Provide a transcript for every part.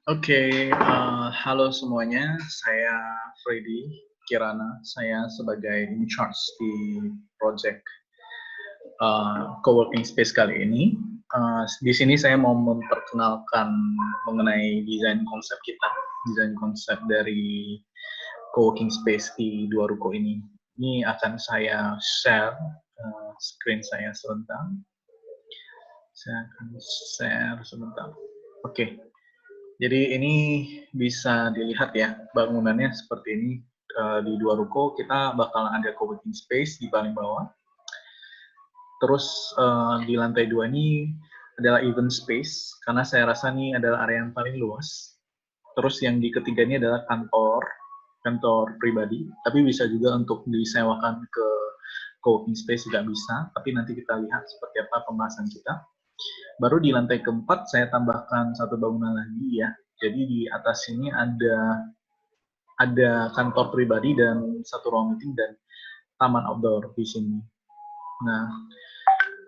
Halo semuanya. Saya Freddy Kirana. Saya sebagai in charge di project coworking space kali ini. Di sini saya mau memperkenalkan mengenai desain konsep kita, desain konsep dari coworking space di dua ruko ini. Ini akan saya share screen saya sebentar. Saya akan share sebentar. Oke. Jadi ini bisa dilihat ya, bangunannya seperti ini. Di dua ruko kita bakalan ada coworking space di paling bawah. Terus di lantai 2 ini adalah event space, karena saya rasa ini adalah area yang paling luas. Terus yang di ketiga ini adalah kantor pribadi, tapi bisa juga untuk disewakan ke coworking space juga bisa, tapi nanti kita lihat seperti apa pembahasan kita. Baru di lantai keempat saya tambahkan satu bangunan lagi ya. Jadi di atas sini ada kantor pribadi dan satu ruang meeting dan taman outdoor di sini.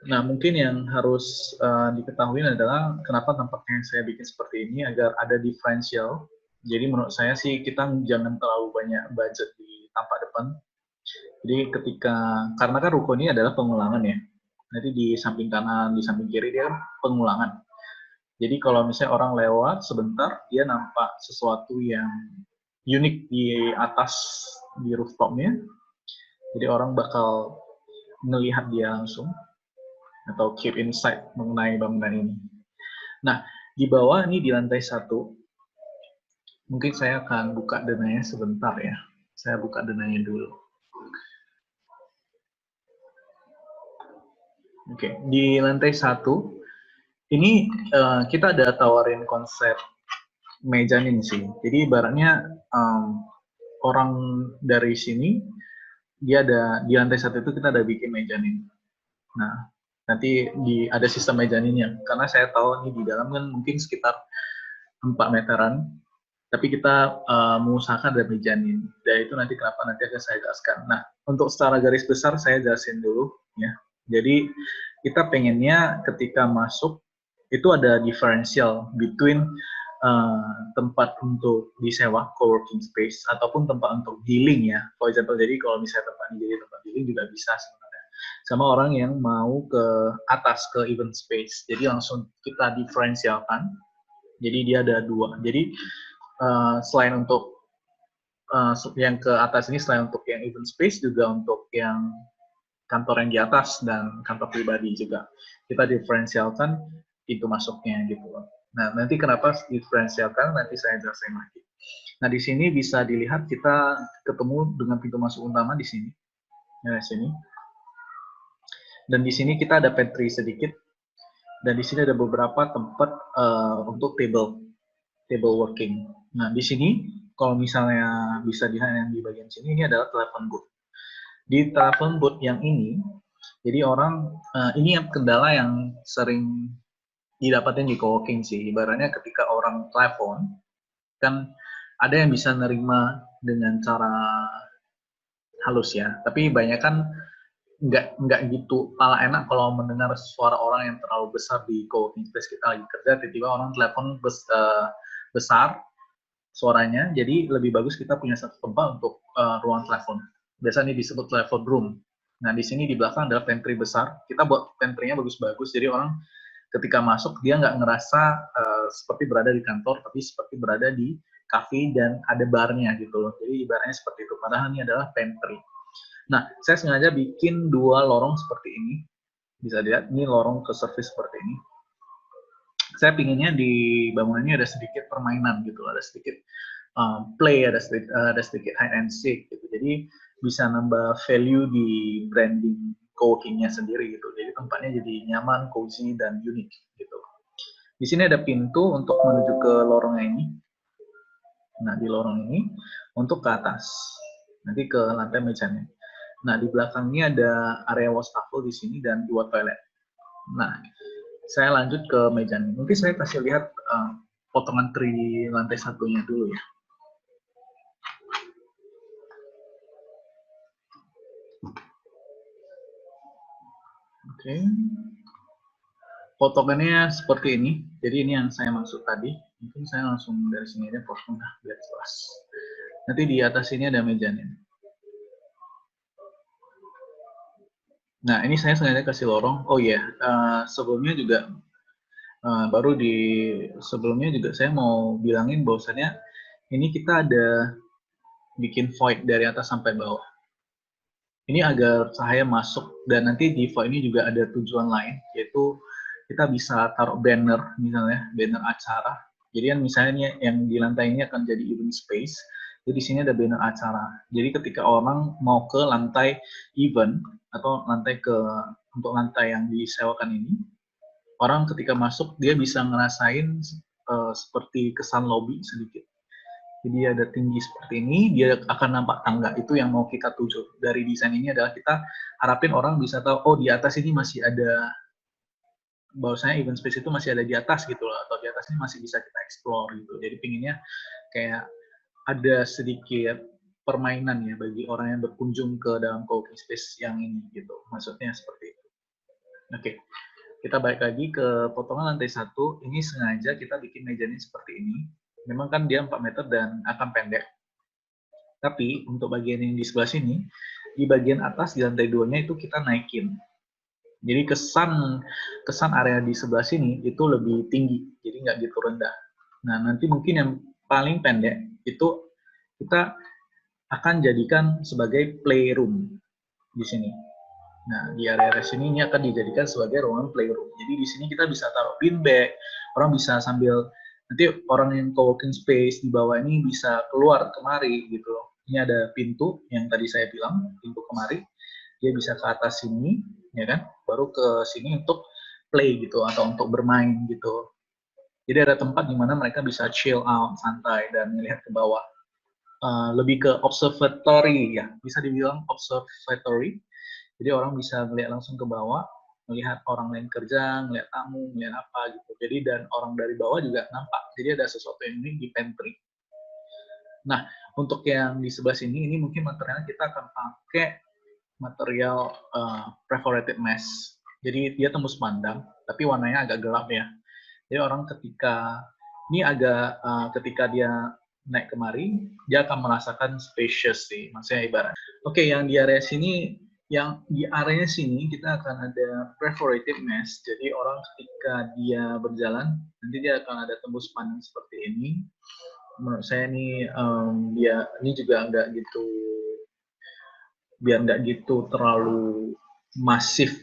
Nah mungkin yang harus diketahui adalah kenapa tampaknya saya bikin seperti ini agar ada differential. Jadi menurut saya sih kita jangan terlalu banyak budget di tampak depan. Jadi karena kan ruko ini adalah pengulangan ya. Nanti di samping kanan, di samping kiri dia pengulangan. Jadi kalau misalnya orang lewat sebentar, dia nampak sesuatu yang unik di atas, di rooftopnya. Jadi orang bakal melihat dia langsung, atau keep insight mengenai bangunan ini. Nah, di bawah ini di lantai 1, mungkin saya akan buka dananya sebentar ya. Saya buka dananya dulu. Oke, di lantai 1, ini kita ada tawarin konsep mezanin sih. Jadi ibaratnya orang dari sini, dia ada di lantai 1 itu kita ada bikin mezanin. Nah, nanti ada sistem mezaninnya. Karena saya tahu nih di dalam kan mungkin sekitar 4 meteran, tapi kita mengusahakan ada mezanin. Dan itu nanti kenapa nanti akan saya jelaskan. Nah, untuk secara garis besar saya jelasin dulu ya. Jadi kita pengennya ketika masuk itu ada differential between tempat untuk disewa coworking space ataupun tempat untuk dealing ya. For example, jadi kalau misalnya tempat dealing juga bisa sebenarnya. Sama orang yang mau ke atas ke event space. Jadi langsung kita diferensialkan. Jadi dia ada 2. Jadi selain untuk yang ke atas ini, selain untuk yang event space juga untuk yang kantor yang di atas dan kantor pribadi juga kita diferensialkan pintu masuknya gitu loh. Nah, nanti kenapa diferensialkan nanti saya jelasin lagi. Nah, di sini bisa dilihat kita ketemu dengan pintu masuk utama di sini. Ya, di sini. Dan di sini kita ada pantry sedikit. Dan di sini ada beberapa tempat untuk table working. Nah, di sini kalau misalnya bisa dilihat yang di bagian sini, ini adalah telepon booth. Di telepon booth yang ini, jadi orang, ini yang kendala yang sering didapatin di coworking sih. Ibaratnya ketika orang telepon, kan ada yang bisa nerima dengan cara halus ya. Tapi banyak kan nggak gitu malah enak kalau mendengar suara orang yang terlalu besar di coworking space kita lagi kerja, tiba-tiba orang telepon besar suaranya, jadi lebih bagus kita punya satu tempat untuk ruang telepon. Biasanya ini disebut telepon room. Nah, di sini di belakang adalah pantry besar. Kita buat pantry-nya bagus-bagus, jadi orang ketika masuk dia nggak ngerasa seperti berada di kantor, tapi seperti berada di cafe dan ada barnya gitu loh. Jadi ibaratnya seperti itu. Padahal ini adalah pantry. Nah, saya sengaja bikin 2 lorong seperti ini. Bisa lihat, ini lorong ke service seperti ini. Saya pinginnya di bangunannya ada sedikit permainan gitu, ada sedikit play, ada sedikit hide and seek gitu. Jadi bisa nambah value di branding coworking-nya sendiri gitu. Jadi tempatnya jadi nyaman, cozy, dan unik gitu. Di sini ada pintu untuk menuju ke lorong ini. Nah, di lorong ini untuk ke atas. Nanti ke lantai mejanya. Nah, di belakangnya ada area wastafel di sini dan 2 toilet. Nah, saya lanjut ke meja ini. Mungkin saya kasih lihat potongan tree lantai 1-nya dulu ya. Oke. potongannya seperti ini. Jadi ini yang saya maksud tadi. Mungkin saya langsung dari sini aja potong biar jelas. Nanti di atas ini ada mejanya. Nah, ini saya sengaja kasih lorong. Oh iya, sebelumnya juga sebelumnya juga saya mau bilangin bahwasannya ini kita ada bikin void dari atas sampai bawah. Ini agar cahaya masuk, dan nanti di void ini juga ada tujuan lain, yaitu kita bisa taruh banner, misalnya banner acara. Jadi kan misalnya yang di lantai ini akan jadi event space, jadi di sini ada banner acara. Jadi ketika orang mau ke lantai event atau untuk lantai yang disewakan ini, orang ketika masuk dia bisa ngerasain seperti kesan lobby sedikit. Jadi ada tinggi seperti ini, dia akan nampak tangga, itu yang mau kita tuju. Dari desain ini adalah kita harapin orang bisa tahu, oh di atas ini masih ada, bahwasanya event space itu masih ada di atas gitu loh, atau di atas ini masih bisa kita explore gitu. Jadi pinginnya kayak ada sedikit permainan ya bagi orang yang berkunjung ke dalam coworking space yang ini gitu. Maksudnya seperti itu. Oke. Kita balik lagi ke potongan lantai 1. Ini sengaja kita bikin mejanya seperti ini. Memang kan dia 4 meter dan akan pendek. Tapi untuk bagian yang di sebelah sini, di bagian atas di lantai 2-nya itu kita naikin. Jadi kesan area di sebelah sini itu lebih tinggi, jadi nggak gitu rendah. Nah, nanti mungkin yang paling pendek itu kita akan jadikan sebagai playroom di sini. Nah, di area sini ini akan dijadikan sebagai ruangan playroom. Jadi di sini kita bisa taruh beanbag, orang bisa sambil, nanti orang yang co-working space di bawah ini bisa keluar kemari gitu loh. Ini ada pintu yang tadi saya bilang, pintu kemari. Dia bisa ke atas sini, ya kan? Baru ke sini untuk play gitu atau untuk bermain gitu. Jadi ada tempat di mana mereka bisa chill out, santai dan melihat ke bawah. Lebih ke observatory ya, bisa dibilang observatory. Jadi orang bisa melihat langsung ke bawah, melihat orang lain kerja, melihat tamu, melihat apa gitu. Jadi dan orang dari bawah juga nampak. Jadi ada sesuatu yang unik di pantry. Nah, untuk yang di sebelah sini, ini mungkin materialnya kita akan pakai material perforated mesh. Jadi dia tembus pandang, tapi warnanya agak gelap ya. Jadi orang ketika ketika dia naik kemari, dia akan merasakan spacious sih, maksudnya ibarat. Oke, yang di area sini kita akan ada perforated mesh. Jadi orang ketika dia berjalan, nanti dia akan ada tembus pandang seperti ini. Menurut saya ini ini juga nggak gitu, biar nggak gitu terlalu masif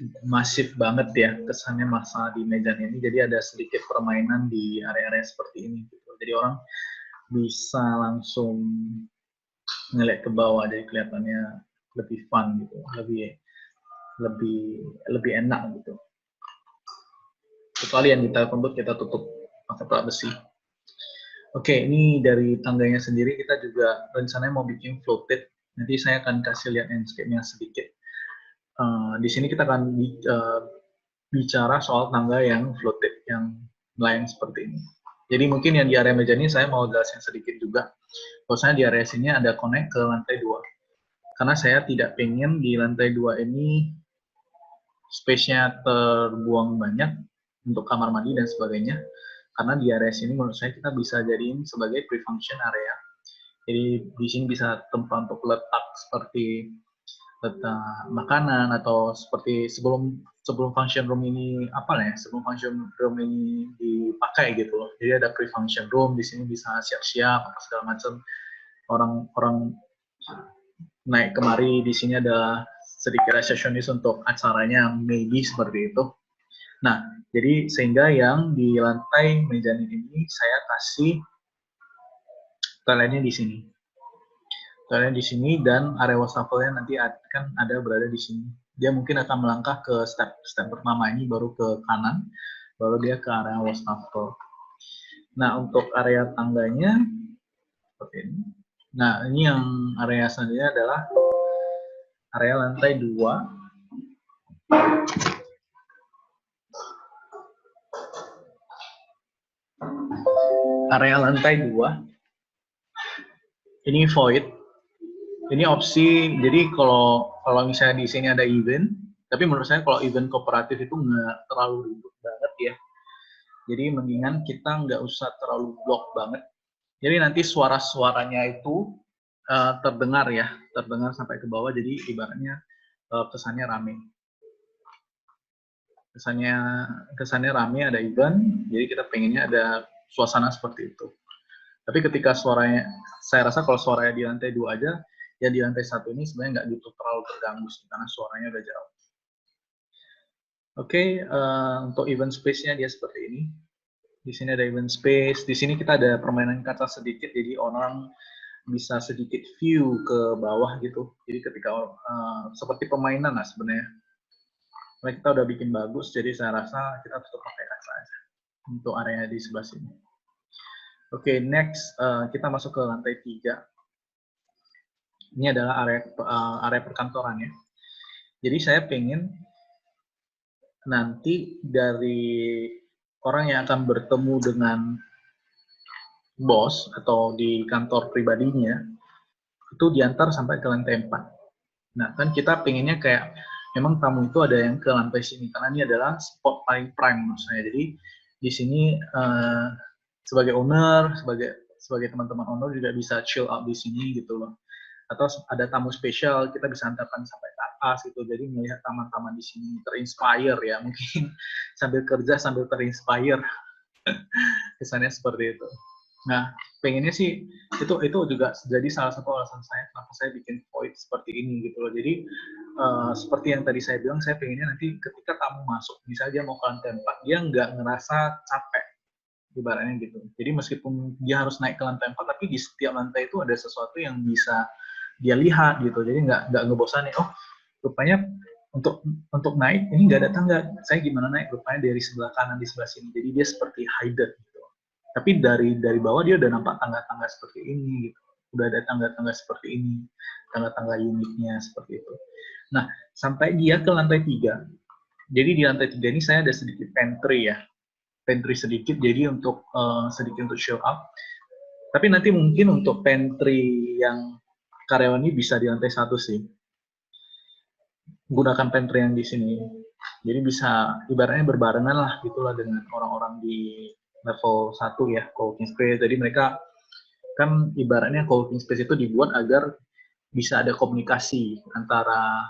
banget ya kesannya masa di meja ini. Jadi ada sedikit permainan di area-area seperti ini gitu. Jadi orang bisa langsung ngeliat ke bawah, jadi kelihatannya lebih fun gitu, lebih enak gitu. Kecuali yang di Telkom kita tutup pakai plat besi. Oke, ini dari tangganya sendiri kita juga rencananya mau bikin floated. Nanti saya akan kasih lihat landscape-nya sedikit. Di sini kita akan bicara soal tangga yang floated, yang melayang seperti ini. Jadi mungkin yang di area meja ini saya mau jelasin sedikit juga. Bahwasanya di area sini ada connect ke lantai 2. Karena saya tidak pengen di lantai 2 ini space-nya terbuang banyak untuk kamar mandi dan sebagainya. Karena di area sini menurut saya kita bisa jadiin sebagai pre-function area. Jadi di sini bisa tempat untuk letak seperti letak makanan, atau seperti sebelum function room ini sebelum function room ini dipakai gitu loh. Jadi ada pre-function room, di sini bisa siap-siap apa segala macam. Orang naik kemari, di sini ada sedikit resepsionis untuk acaranya, maybe seperti itu. Nah, jadi sehingga yang di lantai mezanin ini saya kasih toiletnya di sini. Toiletnya di sini dan area wastafel-nya nanti akan ada berada di sini. Dia mungkin akan melangkah ke step pertama ini, baru ke kanan, baru dia ke area wastafel. Nah, untuk area tangganya seperti ini. Nah, ini yang area selanjutnya adalah area lantai 2. Area lantai 2 ini void. Ini opsi. Jadi kalau misalnya di sini ada event, tapi menurut saya kalau event kooperatif itu nggak terlalu ribet banget ya. Jadi mendingan kita nggak usah terlalu block banget. Jadi nanti suara-suaranya itu terdengar ya, terdengar sampai ke bawah. Jadi ibaratnya kesannya rame. Kesannya rame, ada event. Jadi kita pengennya ada suasana seperti itu. Tapi ketika suaranya, saya rasa kalau suaranya di lantai 2 aja, ya di lantai 1 ini sebenarnya nggak gitu terlalu terganggu sih, karena suaranya udah jauh. Oke, untuk event space-nya dia seperti ini. Di sini ada event space, di sini kita ada permainan kaca sedikit, jadi orang bisa sedikit view ke bawah gitu. Jadi ketika seperti permainan lah sebenarnya. Nah, kita udah bikin bagus, jadi saya rasa kita tutup pakai kaca aja untuk area di sebelah sini. Oke, next kita masuk ke lantai 3. Ini adalah area perkantoran ya. Jadi saya pengen nanti dari orang yang akan bertemu dengan bos atau di kantor pribadinya itu diantar sampai ke lantai 4. Nah, kan kita pengennya kayak memang tamu itu ada yang ke lantai sini karena ini adalah spot paling prime menurut saya. Jadi di sini sebagai owner, sebagai teman-teman owner juga bisa chill out di sini gitu loh. Atau ada tamu spesial kita bisa antarkan sampai ke atas gitu. Jadi melihat taman-taman di sini terinspire ya, mungkin sambil kerja sambil terinspire. Kesannya seperti itu. Nah, pengennya sih itu juga jadi salah satu alasan saya kenapa saya bikin void seperti ini gitu loh. Jadi seperti yang tadi saya bilang, saya pengennya nanti ketika tamu masuk, misalnya dia mau ke lantai 4, dia nggak ngerasa capek, ibaratnya gitu. Jadi meskipun dia harus naik ke lantai 4, tapi di setiap lantai itu ada sesuatu yang bisa dia lihat gitu. Jadi nggak ngebosanin. Oh, rupanya untuk naik ini nggak ada tangga. Saya gimana naik? Rupanya dari sebelah kanan di sebelah sini. Jadi dia seperti hidden gitu. Tapi dari bawah dia udah nampak tangga-tangga seperti ini gitu. Udah ada tangga-tangga seperti ini, tangga-tangga uniknya seperti itu. Nah, sampai dia ke lantai 3. Jadi di lantai 3 ini saya ada sedikit pantry ya. Pantry sedikit, jadi untuk sedikit untuk show up. Tapi nanti mungkin untuk pantry yang karyawan ini bisa di lantai 1 sih. Gunakan pantry yang di sini. Jadi bisa ibaratnya berbarengan lah gitulah dengan orang-orang di level 1 ya, co-working space. Jadi mereka kan ibaratnya co-working space itu dibuat agar bisa ada komunikasi antara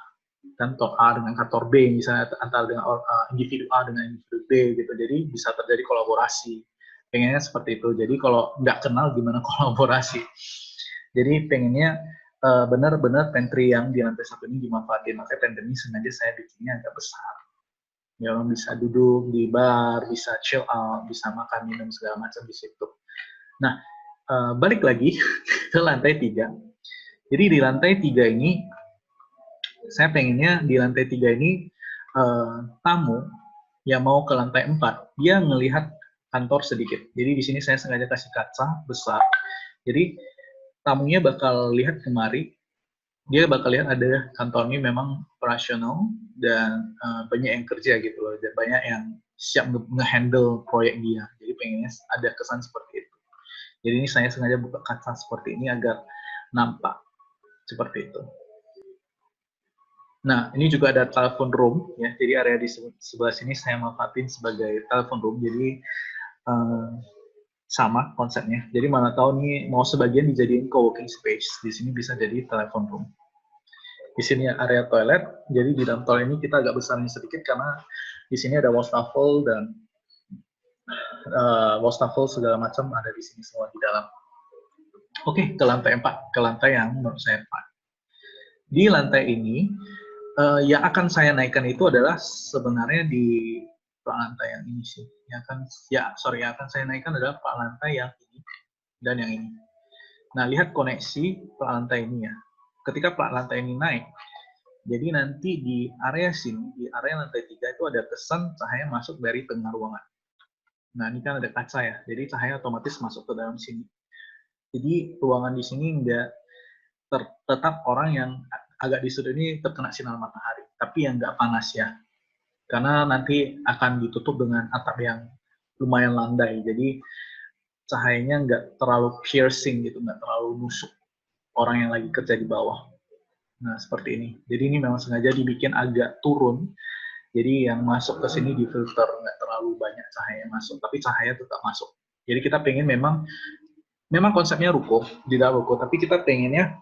kantor A dengan kantor B, misalnya antara dengan individu A dengan individu B gitu. Jadi bisa terjadi kolaborasi. Pengennya seperti itu. Jadi kalau nggak kenal gimana kolaborasi. Jadi pengennya benar-benar pantry yang di lantai 1 ini dimanfaatin. Makanya pantry ini sengaja saya bikinnya agak besar. Ya, orang bisa duduk di bar, bisa chill out, bisa makan minum segala macam di situ. Nah, balik lagi ke lantai 3. Jadi di lantai 3 ini, saya pengennya di lantai 3 ini tamu yang mau ke lantai 4, dia ngelihat kantor sedikit. Jadi di sini saya sengaja kasih kaca besar. Jadi tamunya bakal lihat kemari, dia bakal lihat ada kantor ini memang operasional dan banyak yang kerja gitu loh, dan banyak yang siap nge-handle proyek dia. Jadi pengennya ada kesan seperti itu. Jadi ini saya sengaja buka kaca seperti ini agar nampak seperti itu. Nah, ini juga ada telepon room ya. Jadi area di sebelah sini saya manfaatin sebagai telepon room. Jadi sama konsepnya. Jadi mana tahu nih mau sebagian dijadiin co-working space. Di sini bisa jadi telepon room. Di sini area toilet. Jadi di dalam toilet ini kita agak besarnya sedikit karena di sini ada wastafel dan wastafel segala macam ada di sini semua di dalam. Oke, ke lantai 4, ke lantai yang menurut saya 4. Di lantai ini yang akan saya naikkan itu adalah sebenarnya di lantai yang ini sih. Yang akan saya naikkan adalah lantai yang ini dan yang ini. Nah, lihat koneksi lantai ini ya. Ketika lantai ini naik, jadi nanti di area sini, di area lantai 3 itu ada kesan cahaya masuk dari tengah ruangan. Nah, ini kan ada kaca ya, jadi cahaya otomatis masuk ke dalam sini. Jadi ruangan di sini enggak tetap orang yang agak di sudut ini terkena sinar matahari, tapi yang nggak panas ya. Karena nanti akan ditutup dengan atap yang lumayan landai, jadi cahayanya nggak terlalu piercing gitu, nggak terlalu nusuk orang yang lagi kerja di bawah. Nah, seperti ini. Jadi ini memang sengaja dibikin agak turun, jadi yang masuk ke sini difilter, nggak terlalu terlalu banyak cahaya masuk, tapi cahaya tetap masuk. Jadi kita pengen memang konsepnya ruko, di dalam ruko, tapi kita pengennya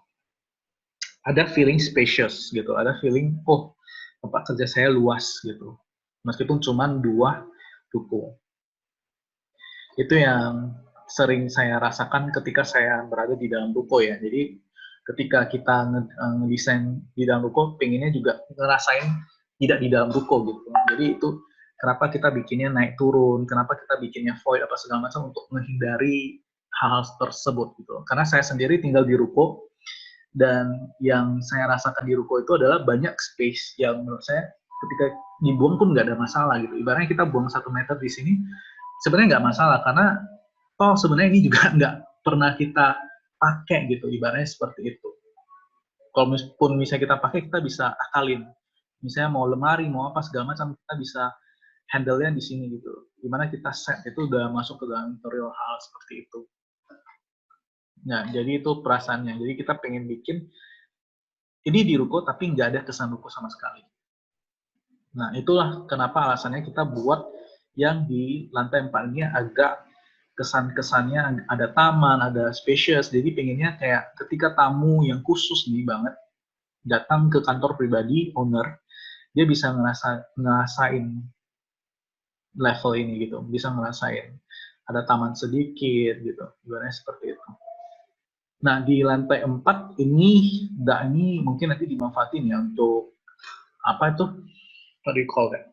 ada feeling spacious gitu, ada feeling tempat kerja saya luas gitu, meskipun cuma 2 ruko. Itu yang sering saya rasakan ketika saya berada di dalam ruko ya. Jadi ketika kita ngedesain di dalam ruko, pengennya juga ngerasain tidak di dalam ruko gitu. Jadi itu kenapa kita bikinnya naik turun, kenapa kita bikinnya void apa segala macam untuk menghindari hal tersebut gitu. Karena saya sendiri tinggal di ruko, dan yang saya rasakan di ruko itu adalah banyak space yang menurut saya ketika dibuang pun nggak ada masalah gitu. Ibaratnya kita buang 1 meter di sini, sebenarnya nggak masalah karena sebenarnya ini juga nggak pernah kita pakai gitu, ibaratnya seperti itu. Kalau pun misalnya kita pakai, kita bisa akalin. Misalnya mau lemari, mau apa segala macam, kita bisa handle-nya di sini gitu. Dimana kita set itu udah masuk ke dalam tutorial hal seperti itu. Nah, jadi itu perasaannya. Jadi kita pengen bikin ini di ruko tapi nggak ada kesan ruko sama sekali. Nah, itulah kenapa alasannya kita buat yang di lantai 4 ini agak kesan-kesannya ada taman, ada spacious. Jadi pengennya kayak ketika tamu yang khusus nih banget datang ke kantor pribadi owner, dia bisa ngerasain level ini gitu, bisa ngerasain ada taman sedikit gitu, ibaratnya seperti itu. Nah, di lantai 4 ini mungkin nanti dimanfaatin ya untuk apa itu? What do you call that?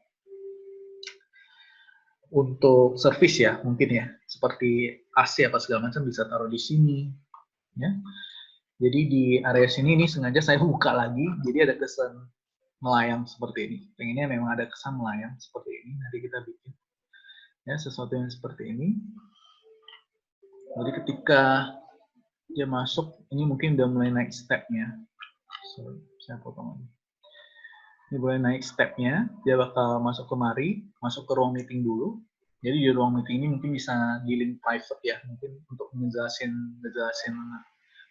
Untuk service ya, mungkin ya. Seperti AC apa segala macam bisa taruh di sini. Ya. Jadi di area sini ini sengaja saya buka lagi, jadi ada kesan melayang seperti ini. Pengennya memang ada kesan melayang seperti ini. Nanti kita bikin ya sesuatu yang seperti ini. Jadi ketika dia masuk, ini mungkin udah mulai naik stepnya. So, saya potong lagi. Ini boleh naik stepnya, dia bakal masuk kemari, masuk ke ruang meeting dulu. Jadi di ruang meeting ini mungkin bisa di link private ya, mungkin untuk ngejelasin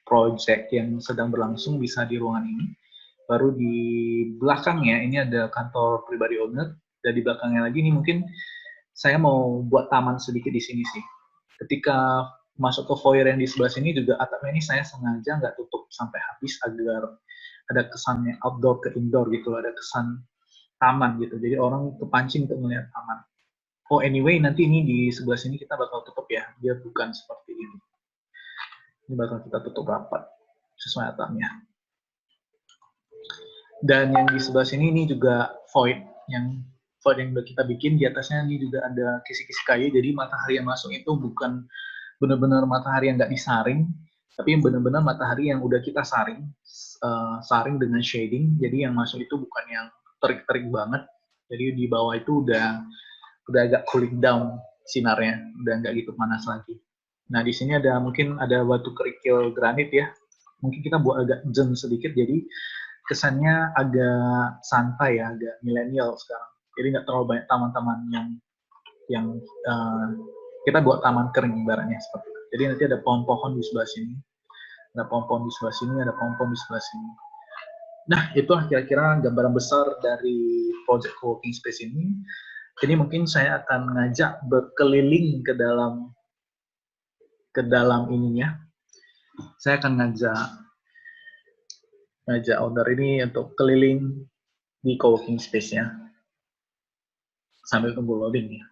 project yang sedang berlangsung bisa di ruangan ini. Baru di belakangnya ini ada kantor pribadi owner, dan di belakangnya lagi ini mungkin saya mau buat taman sedikit di sini sih. Ketika masuk ke foyer yang di sebelah sini juga atapnya ini saya sengaja nggak tutup sampai habis agar ada kesannya outdoor ke indoor gitu, ada kesan taman gitu. Jadi orang kepancing untuk melihat taman. Anyway, nanti ini di sebelah sini kita bakal tutup ya. Dia bukan seperti ini. Ini bakal kita tutup rapat sesuai atapnya. Dan yang di sebelah sini ini juga void yang udah kita bikin. Di atasnya ini juga ada kisi-kisi kayu. Jadi matahari yang masuk itu bukan benar-benar matahari yang nggak disaring, tapi benar-benar matahari yang udah kita saring dengan shading. Jadi yang masuk itu bukan yang terik-terik banget. Jadi di bawah itu udah agak cooling down sinarnya, udah nggak gitu panas lagi. Nah di sini mungkin ada batu kerikil granit ya. Mungkin kita buat agak zen sedikit, jadi kesannya agak santai ya, agak milenial sekarang. Jadi nggak terlalu banyak taman-taman yang kita buat taman kering ibaratnya seperti itu. Jadi nanti ada pohon-pohon di sebelah sini, ada pohon-pohon di sebelah sini, ada pohon-pohon di sebelah sini. Nah, itu kira-kira gambaran besar dari project co-working space ini. Jadi mungkin saya akan ngajak berkeliling ke dalam ininya. Saya akan ngajak owner ini untuk keliling di co-working space-nya sambil tunggu loading ya.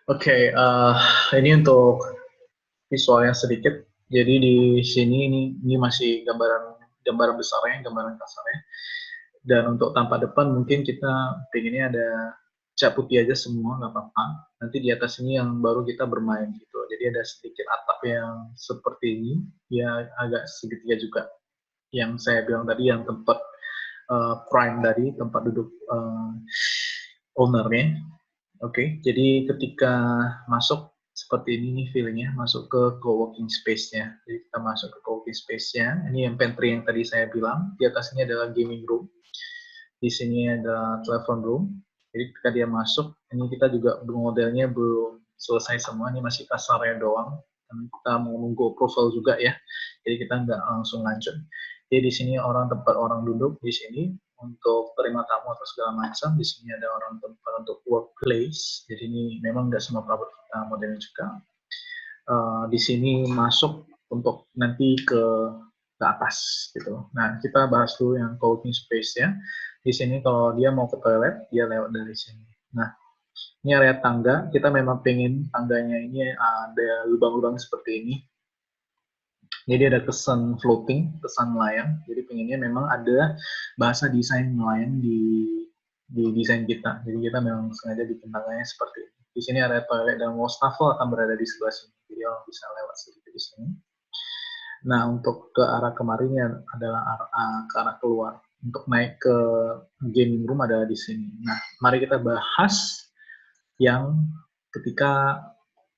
Oke, ini untuk visualnya sedikit. Jadi di sini ini masih gambaran besarnya, gambaran kasarnya. Dan untuk tampak depan mungkin kita pengennya ada cat putih aja semua, nggak apa-apa. Nanti di atas ini yang baru kita bermain gitu. Jadi ada sedikit atap yang seperti ini, ya agak segitiga juga. Yang saya bilang tadi yang tempat prime tadi, tempat duduk ownernya. Oke, jadi ketika masuk seperti ini nih feelingnya, masuk ke co-working space-nya. Jadi kita masuk ke co-working space-nya. Ini yang pantry yang tadi saya bilang. Di atas ini adalah gaming room. Di sini ada telephone room. Jadi ketika dia masuk, ini kita juga modelnya belum selesai semua. Ini masih kasarnya doang. Dan kita mau nunggu approval juga ya. Jadi kita nggak langsung lanjut. Jadi di sini tempat orang duduk di sini. untuk terima tamu atau segala macam. Di sini ada orang tempat untuk workplace. Jadi ini memang nggak semua perabot kita modelnya juga. Di sini masuk untuk nanti ke atas gitu. Nah, kita bahas dulu yang co-working space ya. Di sini kalau dia mau ke toilet, dia lewat dari sini. Nah, ini area tangga. Kita memang pengen tangganya ini ada lubang-lubang seperti ini. Jadi ada kesan floating, kesan melayang. Jadi pengennya memang ada bahasa desain melayang di desain kita. Jadi kita memang sengaja bikin tangganya seperti ini. Di sini area toilet dan wastafel akan berada di sebelah sini. Jadi orang bisa lewat sedikit di sini. Nah, untuk ke arah kemarinnya adalah ke arah keluar. Untuk naik ke gaming room adalah di sini. Nah, mari kita bahas yang ketika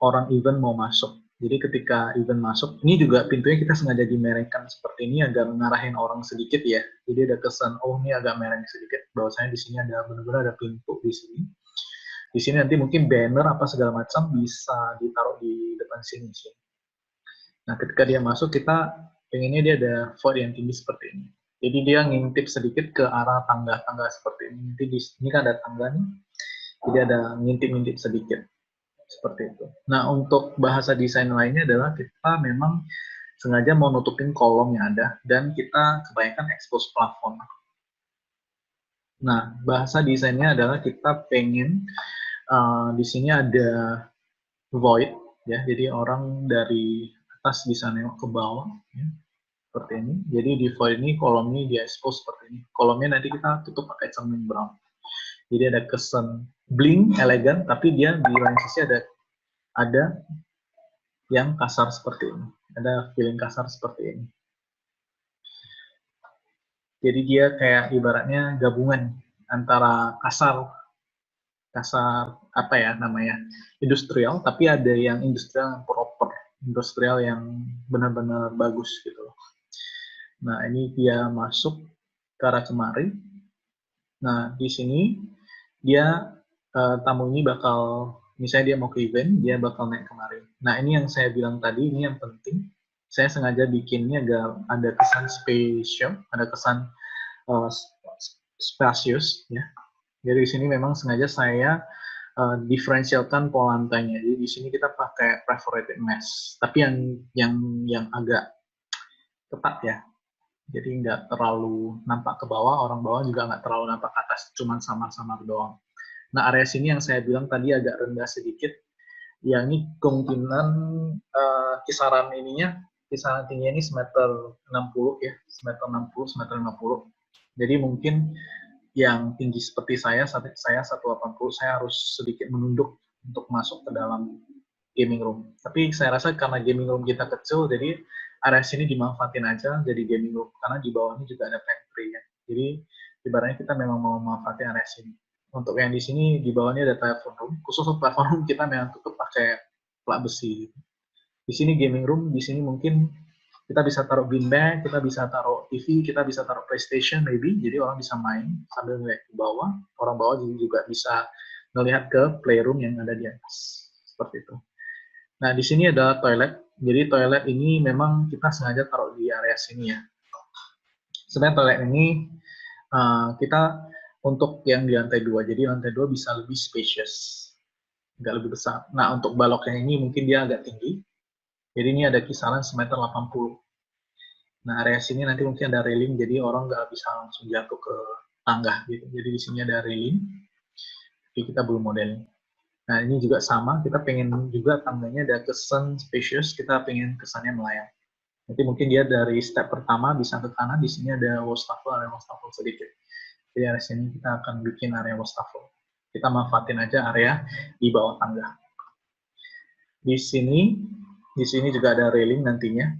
orang event mau masuk. Jadi ketika event masuk, ini juga pintunya kita sengaja dimerengkan seperti ini agar ngarahin orang sedikit ya. Jadi ada kesan, oh ini agak mereng sedikit. Bahwasanya di sini ada benar-benar ada pintu di sini. Di sini nanti mungkin banner apa segala macam bisa ditaruh di depan sini sih. Nah, ketika dia masuk, kita pengennya dia ada void yang tinggi seperti ini. Jadi dia ngintip sedikit ke arah tangga-tangga seperti ini. Nanti di sini kan ada tangga nih, jadi ada ngintip-ngintip sedikit. Seperti itu. Nah, untuk bahasa desain lainnya adalah kita memang sengaja mau nutupin kolom yang ada, dan kita kebanyakan expose plafon. Nah, bahasa desainnya adalah kita pengen di sini ada void, ya. Jadi orang dari atas bisa nengok ke bawah, ya, seperti ini. Jadi di void ini kolom ini dia expose seperti ini. Kolomnya nanti kita tutup pakai cermin brown. Jadi ada kesan bling, elegan, tapi dia di lain sisi ada yang kasar seperti ini. Ada feeling kasar seperti ini. Jadi dia kayak ibaratnya gabungan antara kasar apa ya namanya, industrial, tapi ada yang industrial yang proper, industrial yang benar-benar bagus gitu. Nah, ini dia masuk ke arah kemari. Nah, di sini dia tamu ini bakal, misalnya dia mau ke event, dia bakal naik kemari. Nah, ini yang saya bilang tadi, ini yang penting. Saya sengaja bikinnya agar ada kesan spatial, ada kesan spacious, ya. Jadi di sini memang sengaja saya diferensialkan pola lantainya. Jadi di sini kita pakai perforated mesh, tapi yang agak ketat ya. Jadi nggak terlalu nampak ke bawah, orang bawah juga nggak terlalu nampak ke atas, cuman samar-samar doang. Nah, area sini yang saya bilang tadi agak rendah sedikit, ya ini kemungkinan kisaran ininya, kisaran tingginya ini semeter 60 ya, semeter 60, semeter 50. Jadi mungkin yang tinggi seperti saya 180, saya harus sedikit menunduk untuk masuk ke dalam gaming room. Tapi saya rasa karena gaming room kita kecil, jadi area sini dimanfaatin aja jadi gaming room, karena di bawahnya juga ada pantry ya. Jadi ibaratnya kita memang mau manfaatin area sini. Untuk yang di sini di bawahnya ada telephone room, khusus untuk telephone room kita memang tutup pakai plat besi. Di sini gaming room, di sini mungkin kita bisa taruh beanbag, kita bisa taruh TV, kita bisa taruh PlayStation maybe, jadi orang bisa main sambil ngeliat ke bawah, orang bawah juga bisa melihat ke playroom yang ada di atas, seperti itu. Nah, di sini ada toilet, jadi toilet ini memang kita sengaja taruh di area sini ya. Sebenarnya toilet ini kita untuk yang di lantai 2, jadi lantai 2 bisa lebih spacious, agak lebih besar. Nah, untuk baloknya ini mungkin dia agak tinggi, jadi ini ada kisaran semeter 80. Nah, area sini nanti mungkin ada railing, jadi orang nggak bisa langsung jatuh ke tangga gitu. Jadi di sini ada railing, jadi kita belum modelnya. Nah, ini juga sama, kita pengen juga tangganya ada kesan spacious, kita pengen kesannya melayang. Nanti mungkin dia dari step pertama bisa ke kanan, di sini ada wastafel, area wastafel sedikit. Jadi area sini kita akan bikin area wastafel. Kita manfaatin aja area di bawah tangga. Di sini juga ada railing nantinya.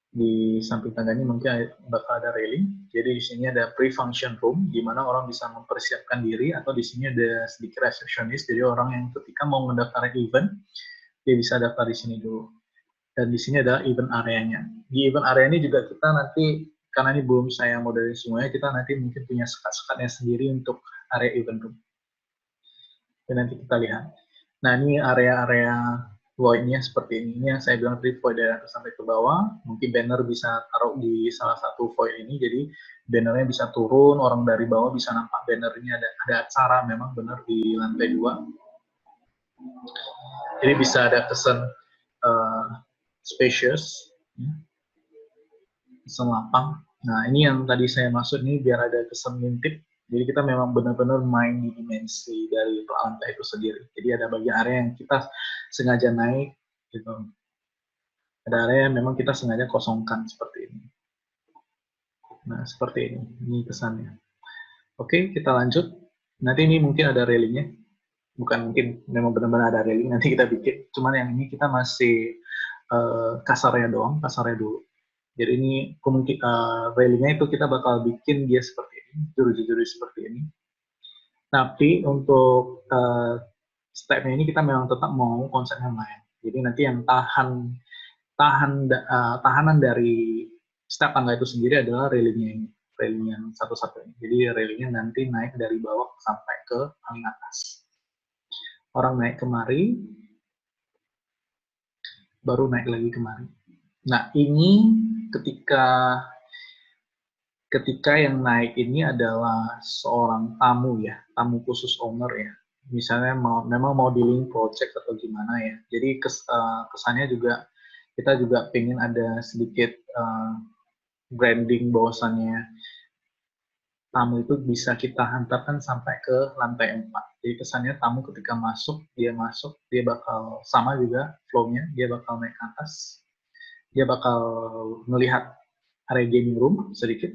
Di samping tangga ini mungkin bakal ada railing. Jadi di sini ada pre-function room, di mana orang bisa mempersiapkan diri, atau di sini ada sedikit resepsionis, jadi orang yang ketika mau mendaftar event, dia bisa daftar di sini dulu. Dan di sini ada event areanya. Di event area ini juga kita nanti, karena ini belum saya modelin semuanya, kita nanti mungkin punya sekat-sekatnya sendiri untuk area event room. Dan nanti kita lihat. Nah, ini area-area void-nya seperti ini. Ini yang saya bilang tadi void dari atas sampai ke bawah. Mungkin banner bisa taruh di salah satu void ini, jadi bannernya bisa turun, orang dari bawah bisa nampak bannernya, ada acara memang benar di lantai 2. Jadi bisa ada kesan spacious, kesan lapang. Nah, ini yang tadi saya maksud nih, biar ada kesan ngintip. Jadi kita memang benar-benar main di dimensi dari lantai itu sendiri. Jadi ada bagian area yang kita sengaja naik, gitu. Ada area yang memang kita sengaja kosongkan seperti ini. Nah, seperti ini. Ini kesannya. Oke, kita lanjut. Nanti ini mungkin ada railingnya. Bukan mungkin, memang benar-benar ada railing. Nanti kita bikin. Cuman yang ini kita masih kasarnya doang, kasarnya dulu. Jadi ini railingnya itu kita bakal bikin dia seperti ini, jeruji-jeruji seperti ini. Tapi untuk stepnya ini kita memang tetap mau konsep yang lain. Jadi nanti yang tahanan dari step tangga itu sendiri adalah railingnya ini, railing yang satu-satunya. Jadi railingnya nanti naik dari bawah sampai ke paling atas. Orang naik kemari, baru naik lagi kemari. Nah, ini ketika yang naik ini adalah seorang tamu ya, tamu khusus owner ya. Misalnya memang mau dealing project atau gimana ya. Jadi kesannya juga kita juga pengen ada sedikit branding bahwasannya tamu itu bisa kita hantarkan sampai ke lantai 4. Jadi kesannya tamu ketika masuk, dia bakal sama juga flow-nya, dia bakal naik ke atas, dia bakal melihat area gaming room sedikit,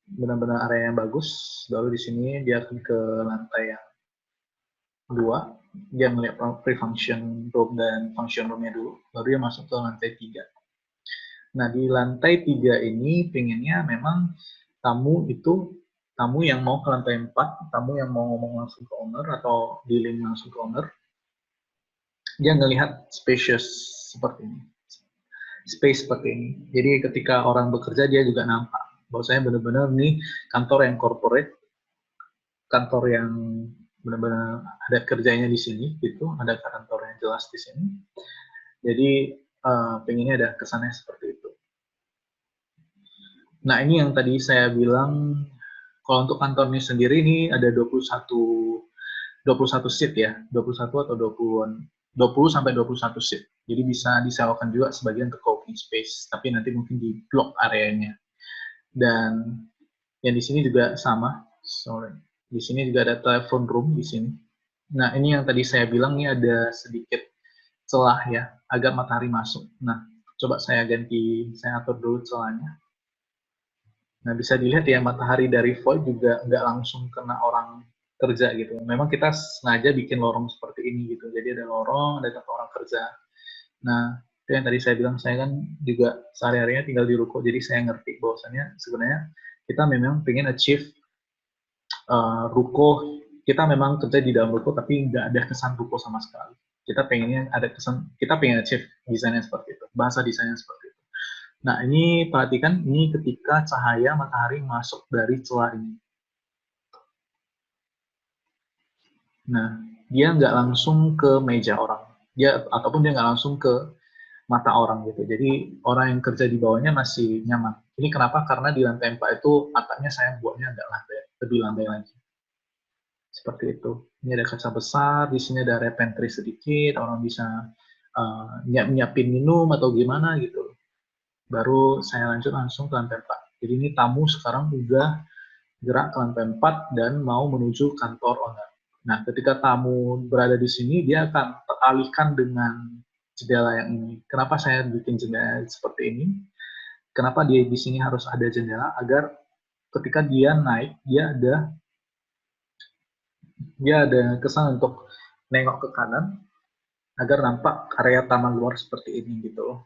benar-benar area yang bagus. Lalu di sini dia akan ke lantai yang 2, dia melihat pre-function room dan function room-nya dulu, baru dia masuk ke lantai 3. Nah, di lantai 3 ini pengennya memang tamu yang mau ke lantai 4, tamu yang mau ngomong langsung ke owner atau dealing langsung ke owner, dia ngelihat spacious seperti ini. Space seperti ini. Jadi ketika orang bekerja dia juga nampak bahwasanya benar-benar nih kantor yang corporate, kantor yang benar-benar ada kerjanya di sini gitu, ada kantor yang jelas di sini. Jadi pengennya ada kesannya seperti itu. Nah, ini yang tadi saya bilang, kalau untuk kantornya sendiri ini ada 21 seat ya, 21 atau 20 sampai 21 seat. Jadi bisa disewakan juga sebagian ke co-working space, tapi nanti mungkin di blok areanya. Dan yang di sini juga sama, di sini juga ada telepon room di sini. Nah, ini yang tadi saya bilang ini ada sedikit celah ya, agar matahari masuk. Nah, coba saya atur dulu celahnya. Nah, bisa dilihat ya, matahari dari void juga nggak langsung kena orang kerja gitu. Memang kita sengaja bikin lorong seperti ini gitu. Jadi ada lorong, ada orang kerja. Nah, itu yang tadi saya bilang, saya kan juga sehari-harinya tinggal di ruko, jadi saya ngerti bahwasannya sebenarnya kita memang pengen achieve ruko, kita memang kerja di dalam ruko, tapi nggak ada kesan ruko sama sekali. Kita pengennya ada kesan, kita pengen achieve desainnya seperti itu, bahasa desainnya seperti itu. Nah, ini perhatikan, ini ketika cahaya matahari masuk dari celah ini. Nah, dia nggak langsung ke meja orang, ataupun dia nggak langsung ke mata orang gitu. Jadi orang yang kerja di bawahnya masih nyaman. Ini kenapa? Karena di lantai 4 itu atapnya saya buatnya lebih landai lagi. Seperti itu. Ini ada kaca besar, di sini ada area pantry sedikit, orang bisa nyiapin minum atau gimana gitu. Baru saya lanjut langsung ke lantai 4. Jadi ini tamu sekarang udah gerak ke lantai 4 dan mau menuju kantor owner. Nah, ketika tamu berada di sini, dia akan teralihkan dengan jendela yang ini. Kenapa saya bikin jendela seperti ini? Kenapa dia di sini harus ada jendela? Agar ketika dia naik, dia ada kesan untuk nengok ke kanan, agar nampak area taman luar seperti ini gitu.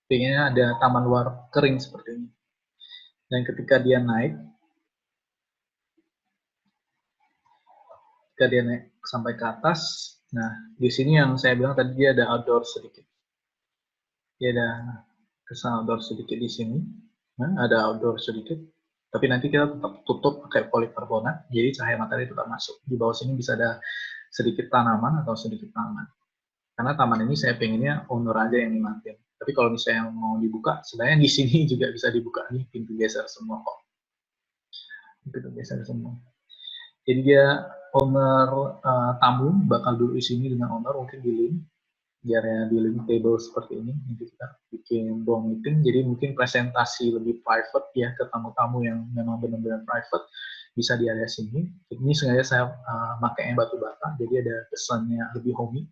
Pengennya ada taman luar kering seperti ini. Dan ketika dia naik sampai ke atas, nah di sini yang saya bilang tadi dia ada outdoor sedikit. Dia ada kesan outdoor sedikit di sini. Nah, ada outdoor sedikit. Tapi nanti kita tetap tutup pakai polikarbonat, jadi cahaya matahari tetap masuk. Di bawah sini bisa ada sedikit tanaman atau sedikit taman. Karena taman ini saya pengennya owner aja yang nikmatin. Tapi kalau misalnya mau dibuka, sebenarnya di sini juga bisa dibuka nih, pintu geser semua kok. Pintu geser semua. Jadi dia owner tamu bakal duduk di sini dengan owner, mungkin di link, di area di link table seperti ini. Nanti kita bikin ruang meeting, jadi mungkin presentasi lebih private ya ke tamu-tamu yang memang benar-benar private, bisa di area sini. Ini sengaja saya makainya batu bata, jadi ada kesannya lebih homey.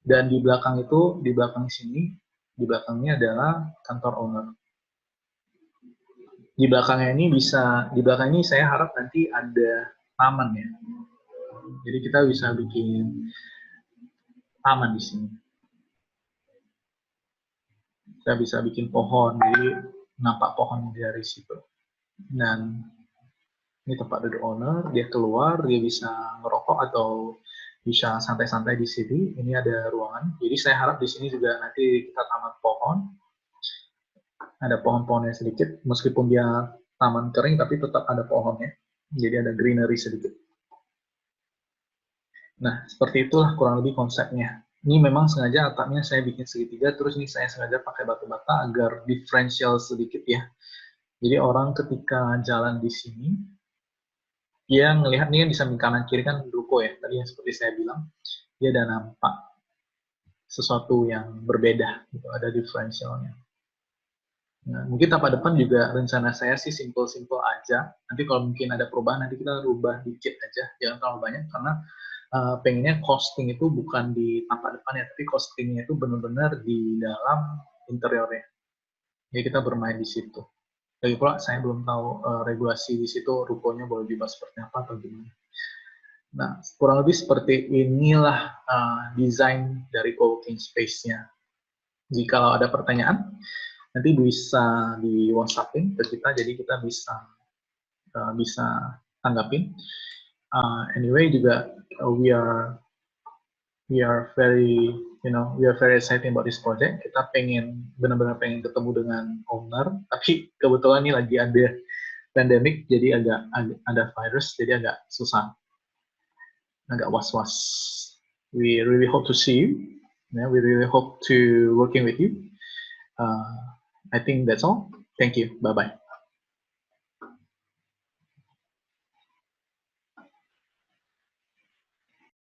Dan di belakang itu, di belakang sini, di belakangnya adalah kantor owner. Di belakangnya ini bisa, di belakang ini saya harap nanti ada taman ya. Jadi kita bisa bikin taman di sini. Kita bisa bikin pohon, jadi nampak pohon dari situ. Dan ini tempat duduk owner, dia keluar, dia bisa ngerokok atau bisa santai-santai di sini. Ini ada ruangan. Jadi saya harap di sini juga nanti kita taman pohon. Ada pohon-pohonnya sedikit, meskipun dia taman kering, tapi tetap ada pohonnya. Jadi ada greenery sedikit. Nah, seperti itulah kurang lebih konsepnya. Ini memang sengaja atapnya saya bikin segitiga, terus ini saya sengaja pakai batu bata agar diferensial sedikit ya. Jadi orang ketika jalan di sini, dia ngelihat nih di samping kanan kiri kan ruko ya, tadi yang seperti saya bilang, dia ada nampak sesuatu yang berbeda, gitu, ada diferensialnya. Nah, mungkin tapak depan juga rencana saya sih simple-simple aja. Nanti kalau mungkin ada perubahan, nanti kita rubah dikit aja, jangan terlalu banyak, karena pengennya costing itu bukan di tapak depan ya, tapi costingnya itu benar-benar di dalam interiornya. Jadi kita bermain di situ. Lagi pula saya belum tahu regulasi di situ rukonya boleh dibuat seperti apa atau gimana. Nah, kurang lebih seperti inilah desain dari co-working space-nya. Jika ada pertanyaan, nanti bisa di WhatsApp-in ke kita, jadi kita bisa tanggapin. Anyway juga we are very excited about this project. Kita benar-benar pengen ketemu dengan owner, tapi kebetulan ini lagi ada pandemic, jadi ada virus, jadi agak susah, agak was-was. We really hope to see you. Yeah, we really hope to working with you. I think that's all. Thank you. Bye-bye.